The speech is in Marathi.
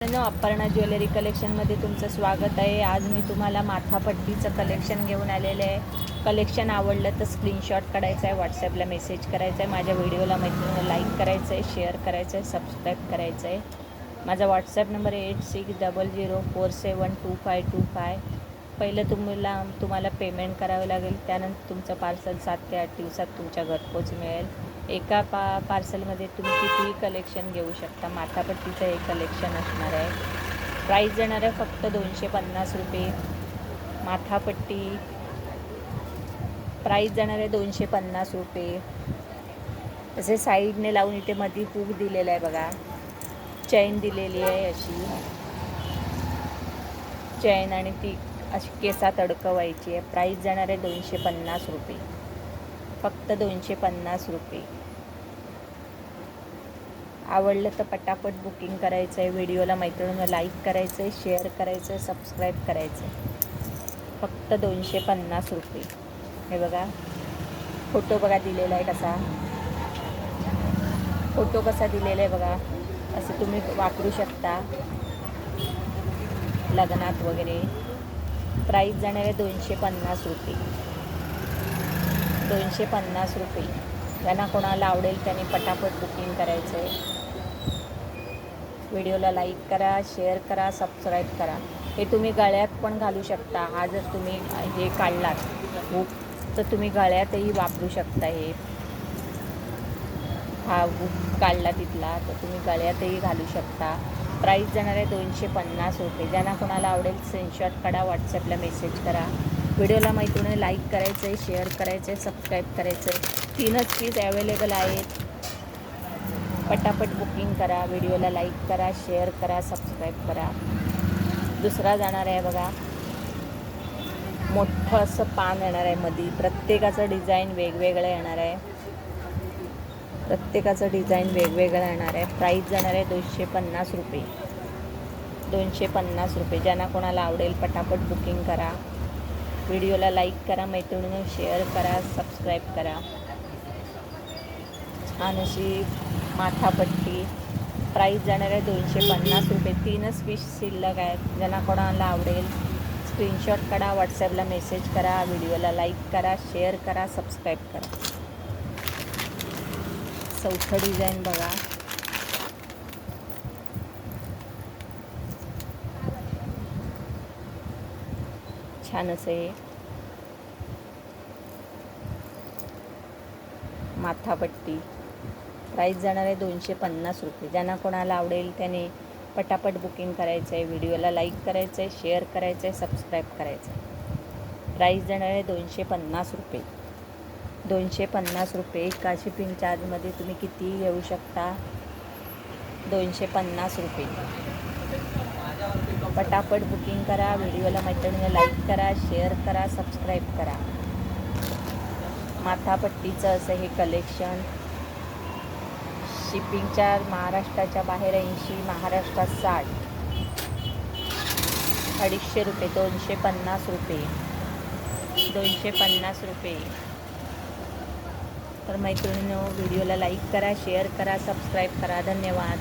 अपर्णा ज्वेलरी कलेक्शनमध्ये तुमचं स्वागत आहे. आज मी तुम्हाला माथापट्टीचं कलेक्शन घेऊन आलेले आहे. कलेक्शन आवडलं तर स्क्रीनशॉट काढायचा आहे, व्हॉट्सॲपला मेसेज करायचा आहे, माझ्या व्हिडिओला मैत्रिणीला लाईक करायचं आहे, शेअर करायचं आहे, सबस्क्राईब करायचं आहे. माझा व्हॉट्सॲप नंबर 8600472525. पहिलं तुम्हाला पेमेंट करावं लागेल, त्यानंतर तुमचं पार्सल 7 ते 8 दिवसात तुमच्या घरपोच मिळेल. एका पार्सलमध्ये तुम्ही कितीही कलेक्शन घेऊ शकता. माथापट्टीचं हे कलेक्शन असणार आहे. प्राईस जाणार आहे फक्त 250 रुपये. माथापट्टी प्राईस जाणार आहे 250 रुपये. तसे साईडने लावून इथे मध्ये हुक दिलेला आहे बघा, चैन दिलेली आहे अशी चैन, आणि ती अशी केसात अडकवायची आहे. प्राईस जाणार आहे 250 रुपये, फक्त 250 रुपये. आवडलं तर पटापट बुकिंग करायचं आहे. व्हिडिओला मैत्रिणींना लाईक करायचं आहे, शेअर करायचं आहे, सबस्क्राईब करायचं आहे. फक्त 250 रुपये. हे बघा फोटो बघा दिलेला आहे कसा, फोटो कसा दिलेला आहे बघा. असं तुम्ही वापरू शकता लग्नात वगैरे. प्राईस जाणार आहे 250 रुपये, 250 रुपये. ज्यांना कोणाला आवडेल त्यांनी पटापट बुकिंग करायचं आहे. व्हिडिओला लाईक करा, शेअर करा, सबस्क्राईब करा. हे तुम्ही गळ्यात पण घालू शकता. हा जर तुम्ही हे काढलात हुक तर तुम्ही गळ्यातही वापरू शकता. हा हुक काढला तिथला तर तुम्ही गळ्यातही घालू शकता. प्राईस जाणार आहे 250 रुपये. ज्यांना कोणाला आवडेल स्क्रीनशॉट काढा, व्हॉट्सॲपला मेसेज करा. व्हिडिओला मैत्रिणी लाईक करायचं आहे, शेअर करायचं आहे, सबस्क्राईब करायचं आहे. 3च पीस अवेलेबल आहेत. पटापट बुकिंग करा. व्हिडिओला लाईक करा, शेअर करा, सबस्क्राईब करा. दुसरा जाणार आहे बघा, मोठं असं पान येणार आहे मध्ये. प्रत्येकाचं डिझाईन वेगवेगळं येणार आहे, प्रत्येकाचं डिझाईन वेगवेगळं येणार आहे. प्राईस जाणार आहे 250 रुपये, 250 रुपये. ज्यांना कोणाला आवडेल पटापट बुकिंग करा. व्हिडिओला लाईक करा, मैत्रिणींना शेअर करा, सबस्क्राईब करा. छान अशी माथापट्टी. प्राईस जाणार आहे 250 रुपये. 3च पीस शिल्लक आहेत. ज्यांना कोणाला आवडेल स्क्रीनशॉट काढा, व्हॉट्सॲपला मेसेज करा. व्हिडिओला लाईक करा, शेअर करा, सबस्क्राईब करा. चौथं डिझाईन बघा, छान असं आहे माथापट्टी. प्राईस जाणार आहे 250 रुपये. ज्यांना कोणाला आवडेल त्याने पटापट बुकिंग करायचं आहे. व्हिडिओला लाईक करायचं आहे, शेअर करायचं आहे, सबस्क्राईब करायचं आहे. प्राईस जाणार आहे 250 रुपये, 250 रुपये. एका शिपिंग चार्जमध्ये तुम्ही कितीही घेऊ शकता. 250 रुपये. पटापट बुकिंग करा. व्हिडिओला मैत्रिणींना लाईक करा, शेअर करा, सबस्क्राईब करा. माथापट्टीचं असं हे कलेक्शन. शिपिंग चार्ज महाराष्ट्राच्या बाहेर 80, महाराष्ट्रात 60. 250 रुपये, 250 रुपये, 250 रुपये. तर मैत्रिणींनो व्हिडिओला लाईक करा, शेअर करा, सबस्क्राईब करा. धन्यवाद.